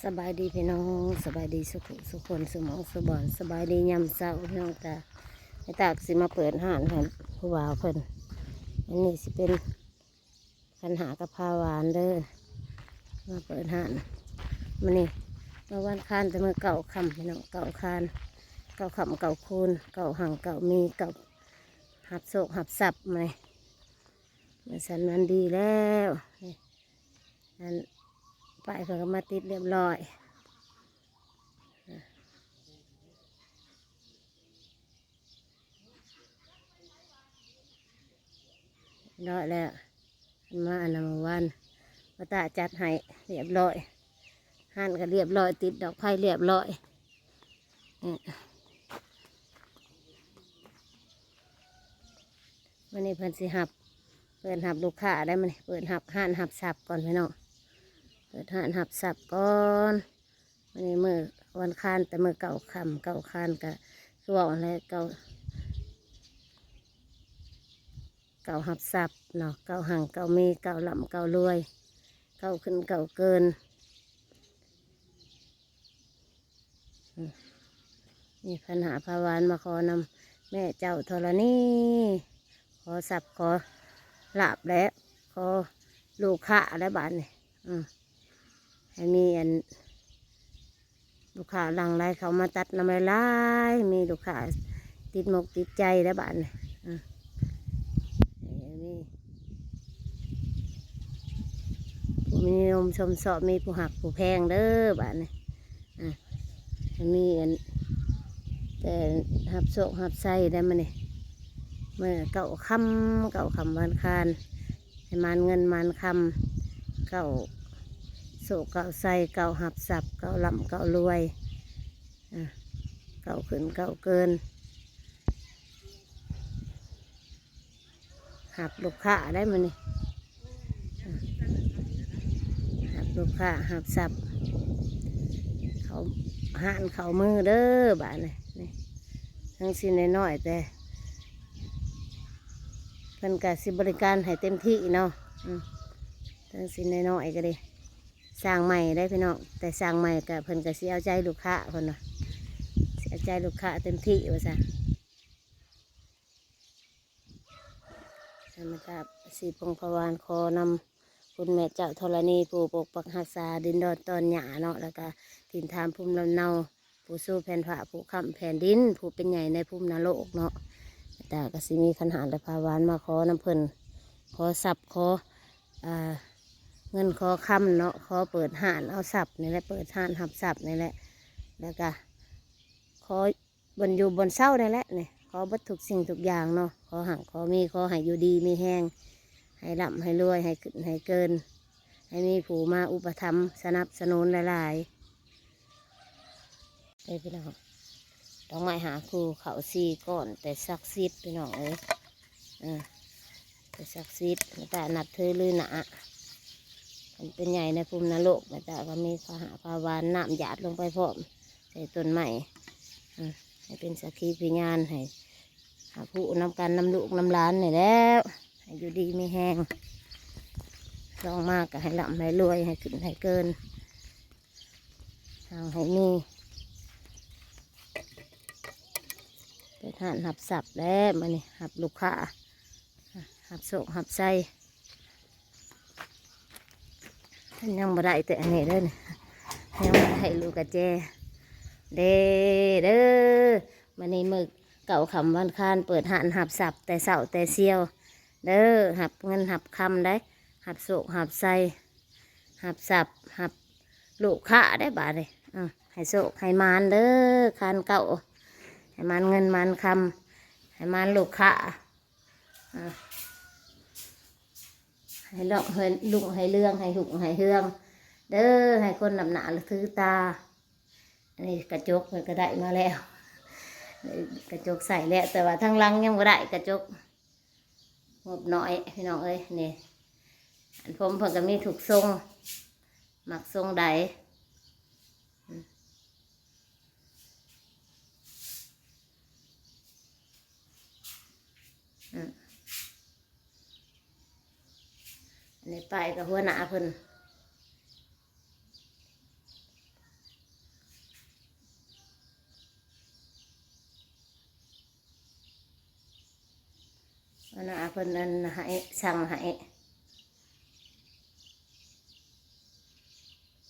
สบายดีพี่น้องสบายดีสุขคนสมองสบอนสบายดียามเช้าพี่น้องตาไอ้ตากสิมาเปิดห้านให้ผู้บ่าวเพิ่นอันนี้สิเป็นปัญหากะเพราหวานเด้อมาเปิดห้านมันนี่เมื่อวันคานแต่เมื่อเก่าคำพี่น้องเก่าคานเก่าคำเก่าคูณเก่าหังเก่ามีเก่าหับโศกหับสับมามันสันมันดีแล้วนี่อันป้ายเพิ่นก็มาติดเรียบร้อยร้อยแล้วมาอันนั้นเมื่อวันป้าตาจัดให้เรียบร้อยหั่นก็เรียบร้อยติดดอกไผ่เรียบร้อยนี่วันนี้เพิ่นสิหับเปิดหับลูกค้าได้มันเปิดหับหั่นหับสับก่อนพี่น้องเปิดหั่นหับสับก่อนวันนี้มือวันคานแต่มือเก่าคำเก่าคานก็คือว่าอะไรเก่าเก่าหับสับเนาะเก่าหังเก่ามีเก่าลำเก่ารวยเก่าขึ้นเก่าเกินนี่ปัญหาภาวานมาขอนำแม่เจ้าธรณีขอสับขอลาบและขอลูกค้าและบ้านนี่ให้มีอันลูกค้าหลังไรเขามาตัดน้ำลายมีลูกค้าติดมกติดใจและบ้านนี่ผู้มีนิยมชมชอบมีผู้หักผู้แพงเด้อบ้านนี่มีอันแต่หับโศกหับไส้ได้มาเนี่ยเมื่อเก่าคำวันคานให้มันเงินมันคำเก่าโศกเก่าไส้เก่าหับสับเก่าลำเก่ารวยเก่าขึ้นเก่าเกินหับลูกค้าได้มาเนี่ยหับลูกค้าหับสับเขาห่านเขามือเด้อบ้านนี่ทั้งสิ้นน้อยแต่เพิ่นก็สิบริการให้เต็มที่เนาะทั้งสิ้นน้อยก็ดีสร้างใหม่ได้พี่น้องแต่สร้างใหม่ก็เพิ่นก็สิเอาใจลูกค้าเพิ่นเนาะสิเอาใจลูกค้าเต็มที่ว่าซะธรรมชาติสีพงพวานคอนำคุณแม่เจ้าธรณีผู้ปกปักรักษาดินดอนตอนหยาเนาะแล้วก็ถิ่นฐานภูมิลำเนาผู้สู้แผ่นผ้าผู้ค้ำแผ่นดินผู้เป็นใหญ่ในภูมินรกเนาะแต่ก็สิมีขันหาและภาวานมาขอน้ำเพิ่นขอสับขอเงินขอคำเนาะขอเปิดห้านเอาสับนี่แหละเปิดห้านหับสับนี่แหละแล้วก็ขอบนอยู่บนเศร้านี่แหละเนี่ยขอบัตรทุกสิ่งทุกอย่างเนาะขอหังขอมีขอให้อยู่ดีมีแห้งให้ร่ำให้รวยให้ขึ้นให้เกินให้มีผู้มาอุปถัมภ์สนับสนุนหลายๆพี่น้องต้องไม่หาครูเขาซีก่อนแต่ซักซีดพี่น้องแต่ซักซีดแต่นับเธอเลยหนามันเป็นใหญ่ในภูมินรกแต่ก็มีพาหาภาวานน้ำหยาดลงไปพร้อมใส่ต้นใหม่ให้เป็นสักขีพยานให้หาผู้นำการนำลูกนำล้านนี่แล้วให้อยู่ดีไม่แห้งลองมากก็ให้ร่ำให้รวยให้ขึ้นให้เกินทางให้มีไปทานหับสับแล้วมานี่หับลูกค้าหับโศกหับไส้ยังบ่ได้แต่อันนี้เด้อนี่ยังบ่ได้ลูกกระเจเด้อมานี่มึกเก่าคำวันคานเปิดหันหับสับแต่เสาแต่เซียวเด้อหับเงินหับคำได้หับโศกหับไส้หับสับหับลูกค้าได้บาทเลยให้โศกให้มานเด้อคานเก่าให้มันเงินมันคำให้มันลูกค้าให้ลอกให้ลุงให้เรื่องให้หุกให้เฮืองเด้อให้คนนำหนาหรือถือตาอันนี้กระจกมันก็ได้มาแล้วกระจกใส่แล้วแต่ว่าทั้งลังยังไม่ได้กระจกงบน้อยพี่น้องเอ้ยนี่อันผมเพิ่งก็มีถูกทรงหมักทรงใดอันนี้ไปกับหัวหน้าเพิ่น เพิ่นนั้นให้สั่งให้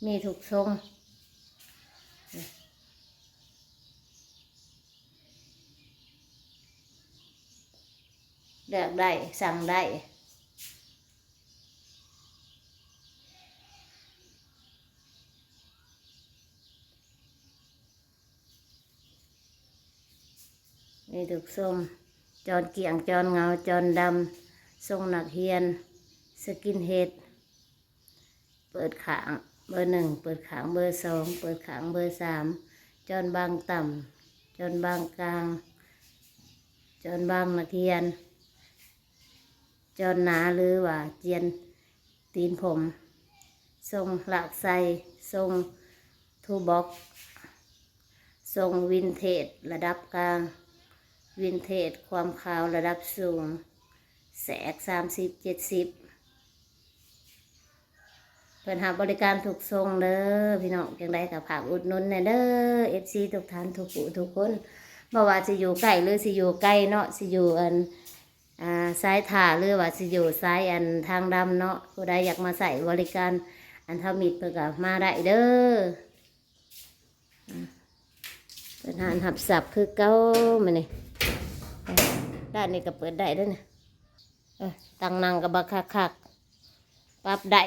มีถูกทรงเลือกได้สั่งได้มีถูกทรงจอนเกี่ยงจอนเงาจอนดำทรงหนักเฮียนสกินเฮดเปิดขางเบอร์ 1เปิดขางเบอร์ 2เปิดขางเบอร์ 3จอนบางต่ำจอนบางกลางจอนบางหนักเฮียนจอนหนาหรือว่าเจียนตีนผมทรงหลักไซทรงทูบ็อกทรงวินเทจระดับกลางวินเทจความขาวระดับสูงแสก30-70เพิ่นหาบริการถูกทรงเด้อพี่น้องจังได๋ก็ฝากอุดหนุนแน่เด้อ FC ทุกท่านทุกผู้ทุกคนบ่ว่าสิอยู่ใกล้หรือสิอยู่ไกลเนาะสิอยู่ซ้ายถ่าหรือว่าสิอยู่ซ้ายทางดำเนาะผู้ใดอยากมาใส่บริการทำมิดเพิ่นก็มาได้เด้อเป็นหานหับสับคือเก้ามานี่ด้านนี้ก็เปิดได้ด้วยนะตั้งนั่งกับบักคักปรับได้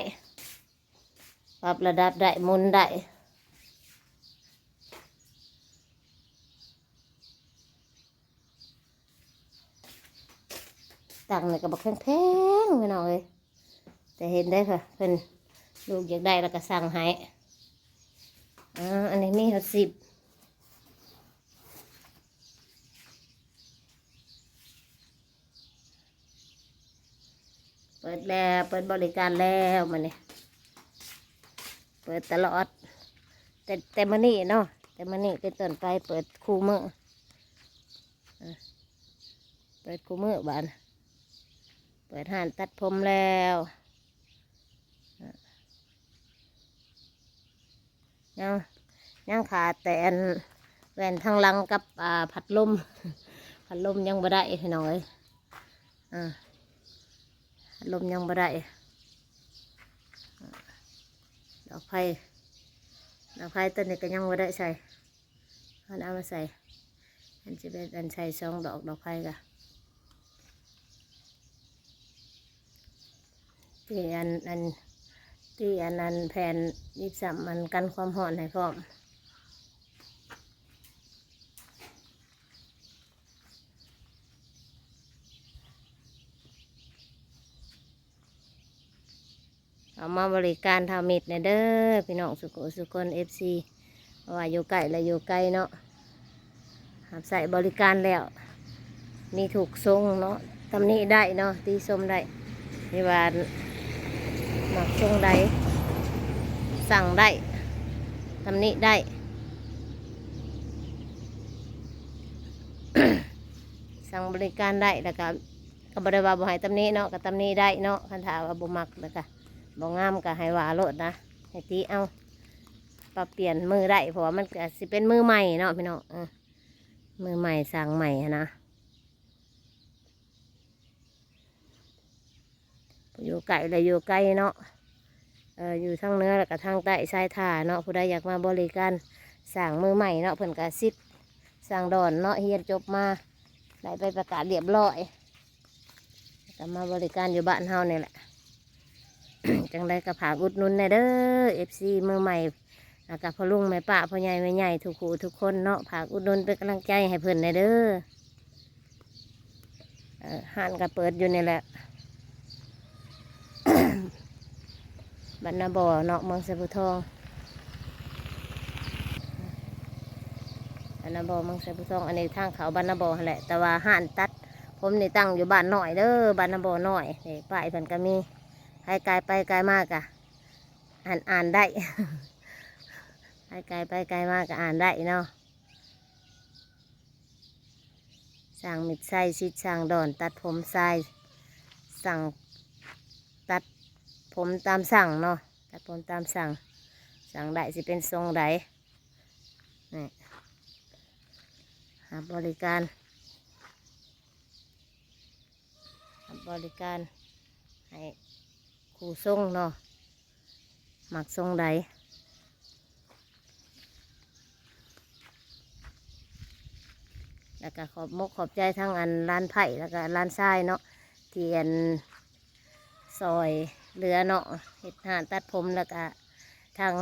ปรับระดับได้หมุนได้ตั้งนี่กับบักแพงๆไปหน่อยแต่เห็นได้ค่ะเพิ่นลูกอยากได้แล้วก็สั่งให้อันนี้มี10เปิดแล้วเปิดบริการแล้วมันนี่เปิดตลอดแต่มื้อนี้เนาะแต่มื้อนี้เป็นต้นไปเปิดคู่มื้อเปิดคู่มื้อบ้านเปิดห้านตัดผมแล้วยังขาดแต่แหวนทางหลังกับพัดลมพัดลมยังบ่ได้ให้หน่อยพัดลมยังบ่ได้ดอกไผ่ต้นนี้ก็ยังบ่ได้ใส่เอามาใส่อันจะเป็นใส่2 ดอกไผ่กะที่อันแผ่น23มันกันความร้อนให้พร้อมเอามาบริการทำมิดเด้อพี่น้องสุคน FC ว่าอยู่ไกลและอยู่ไกลเนาะใส่บริการแล้วมีถูกทรงเนาะตำหนิได้เนาะตีส้มได้ที่ว่าหมักทรงได้สั่งได้ตำหนิได้ สั่งบริการได้แล้วก็บริวารบ่ให้ตำหนิเนาะก็ตำหนิได้เนาะคันถามว่าบ่มักแล้วก็บ่งามก็ให้ว่าโลดนะให้ตีเอาปรับเปลี่ยนมือได้เพราะว่ามันก็สิเป็นมือใหม่เนาะพี่น้องมือใหม่สั่งใหม่นะอยู่ไกลเลยอยู่ไกลเนาะอยู่ทางเหนือแล้วก็ทางใต้ชายท่าเนาะผู้ใดอยากมาบริการสั่งมือใหม่เนาะเพิ่นก็สิทธิ์สั่งดอนเนาะเฮียนจบมาได้ไปประกาศเรียบร้อยก็มาบริการอยู่บ้านเฮานี่แหละ จังได้กระผากอุดหนุนในเด้อ FC มือใหม่แล้วก็พ่อลุงแม่ป้าพ่อใหญ่แม่ใหญ่ทุกคู่ทุกคนเนาะผากอุดหนุนเป็นกำลังใจให้เพิ่นในเด้อห้านก็เปิดอยู่นี่แหละ บรรณบ่อเนาะเมืองสะพุทองบรรณบ่อเมืองสะพุทองอันนี้ทางเขาบรรณบ่อแหละแต่ว่าห้านตัดผมนี่ตั้งอยู่บ้านหน่อยเด้อบรรณบ่อหน่อยนี่ป้ายเพิ่นก็มีใครไกลไปไกลมากอะอ่านได้ ใครไกลไปไกลมากก็อ่านได้เนาะสั่งมิดไส้ชิดสั่งดอนตัดผมทรายสั่งตัดผมตามสั่งเนาะตัดผมตามสั่งได้สิเป็นทรงใดนี่หาบริการ บริการให้ครูส่งเนาะมักส่งใดแล้วก็ขอบมกขอบใจทั้งอันร้านไผ่แล้วก็ร้านทรายเนาะที่อันซอยเรือเนาะเห็ดหานตัดผมแล้วก็ทาง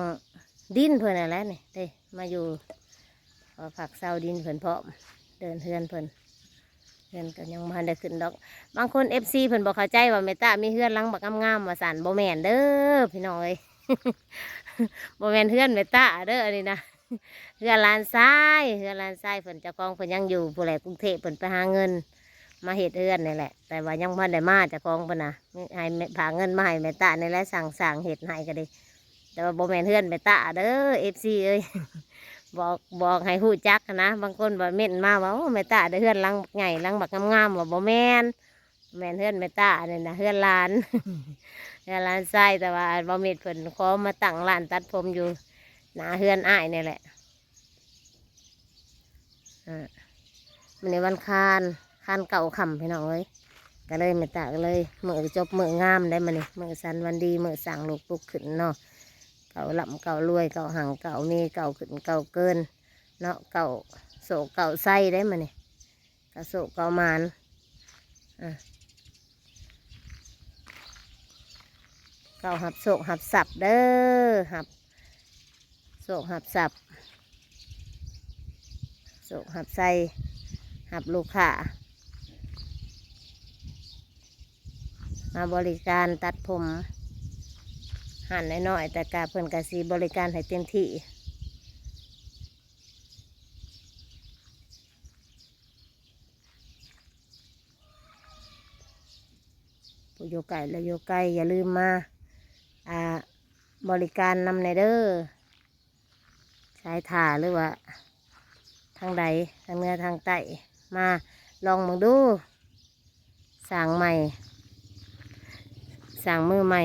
ดินเพื่อนอะไรนี่เด้มาอยู่ผักเสาดินเพื่อนเพาะเดินเฮือนเพื่อนเฮือนก็ยังมาได้ขึ้นดอกบางคนFCเพื่อนบอกเข้าใจว่าเมตามีเฮือนหลังบักงามๆมาสั่นโบแมนเด้อพี่น้อย โบแมนเฮือนเมตาเด้ออันนี้นะ เฮือนลานทรายเฮือนลานทรายเพิ่นเจ้าของเพิ่นยังอยู่ผู้ใหญ่กรุงเทพเพิ่นไปหาเงินมาเฮ็ดเฮือนนี่แหละแต่ว่ายังบ่ได้มาเจ้าของเพิ่นน่ะให้พาเงินมาให้แม่ตานี่แหละสั่งเฮ็ดให้ก็ดีแต่ว่าบ่แม่นเฮือนแม่ตาเด้อ FC เอ้ย บอกให้ฮู้จักนะบางคนบ่เม่นมาว่าโอ้แม่ตาได้เฮือนหลังใหญ่หลังบักงามๆว่าบ่แม่นแม่นเฮือนแม่ตานี่นะเฮือนหลาน เฮือนหลานทรายแต่ว่าบ่แม่นเพิ่นขอมาตั้งร้านตัดผมอยู่หน้าเฮือนอ้ายนี่แหละ มันในวันคานเก่าคำพี่น้องเอ้ยก็เลยไม่ตาก็เลยมือจบมืองามได้มาเนี่ยมือสันวันดีมือสั่งลูกปลุกขึ้นเนาะเก่าลำเก่ารวยเก่าหังเก่ามีเก่าขึ้นเก่าเกินเนาะเก่าโศกเก่าไส้ได้มาเนี่ยเก่าโศกเก่ามานเก่าหับโศกหับสับเด้อหับโศกหับสับโศกหับไส้หับลูกค้ามาบริการตัดผมหั่นน้อยๆแต่กาเพิ่นกะสีบริการให้เต็มที่ผู้อยู่ไก่และอยู่ไกลอย่าลืมมาบริการนำในเด้อใช้ถ่าหรือว่าทางใดทางเหนือทางใต้มาลองมึงดูสั่งใหม่สั่งมือใหม่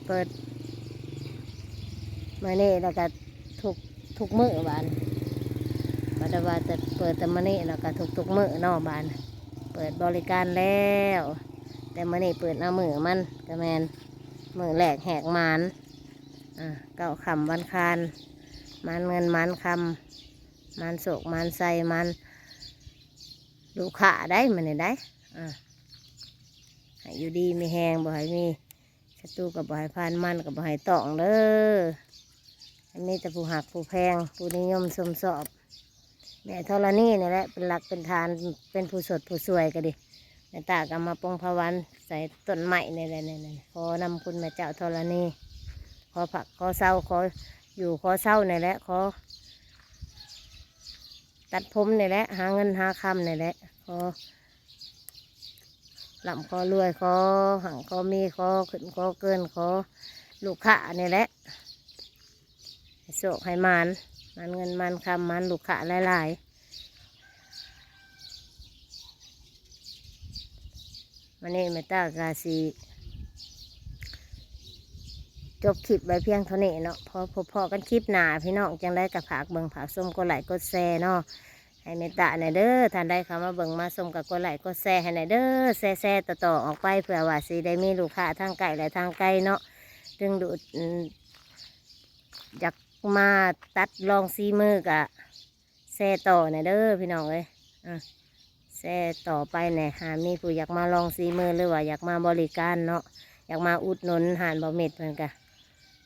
เปิดมาเนี่แล้วก็ทุกมือบานบัดว่าจะเปิดแต่มาเนี่แล้วก็ทุกมือนอกบานเปิดบริการแล้วแต่มาเนี่เปิดเอามือมันก็แมนมือแหลกแหกมันเก้าคำวันคานมันเงินมันคำมันโศกมันใส่มันลูกค้าได้มันนี่ได้ให้อยู่ดีมีแหงบ่ให้มีศัตรูกับบ่ให้พานมันกับบ่ให้ตองเด้อให้มีแต่ผู้หักผู้แพงผู้นิยมชมสอบแม่ธรณีนี่แหละเป็นหลักเป็นฐานเป็นผู้สดผู้สวยก็ดีแม่ตากำมาปงพวันใส่ต้นไม้นี่ขอนำคุณแม่เจ้าธรณีขอผักขอเศร้าขออยู่ขอเศร้านี่แหละขอตัดผมนี่แหละหาเงินหาคำนี่แหละขอลำขอรวยขอหังขอมีขอขึ้นขอเกินขอลูกค้านี่แหละให้โชคให้มันเงินมันคำมันลูกค้าหลายๆวันนี้แม่ตากาสีจบคลิปไว้เพียงเท่านี้เนาะพอกันคลิปหนาพี่น้องจังได้กับผากเบิ่งผากส้มกดไลค์กดแชร์เนาะให้เมตตาในเด้อท่านได้เข้ามาเบิ่งมาส้มกับกดไลค์กดแชร์ให้ในเด้อแชร์ต่อออกไปเผื่อว่าสิได้มีลูกค้าทางไกลและทางไกลเนาะดึงดูดอยากมาตัดลองซีมือกะแชร์ต่อในเด้อพี่น้องเอ้ยแชร์ต่อไปเนี่ยหามีผู้อยากมาลองซีมือหรือว่าอยากมาบริการเนาะอยากมาอุดหนุนหานบ่เม็ดเหมือนกัน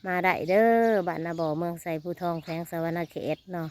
มาได้เด้อบ้านนาบ่อเมืองใส่ผู้ทองแขวงสะวรรณเขตเนาะ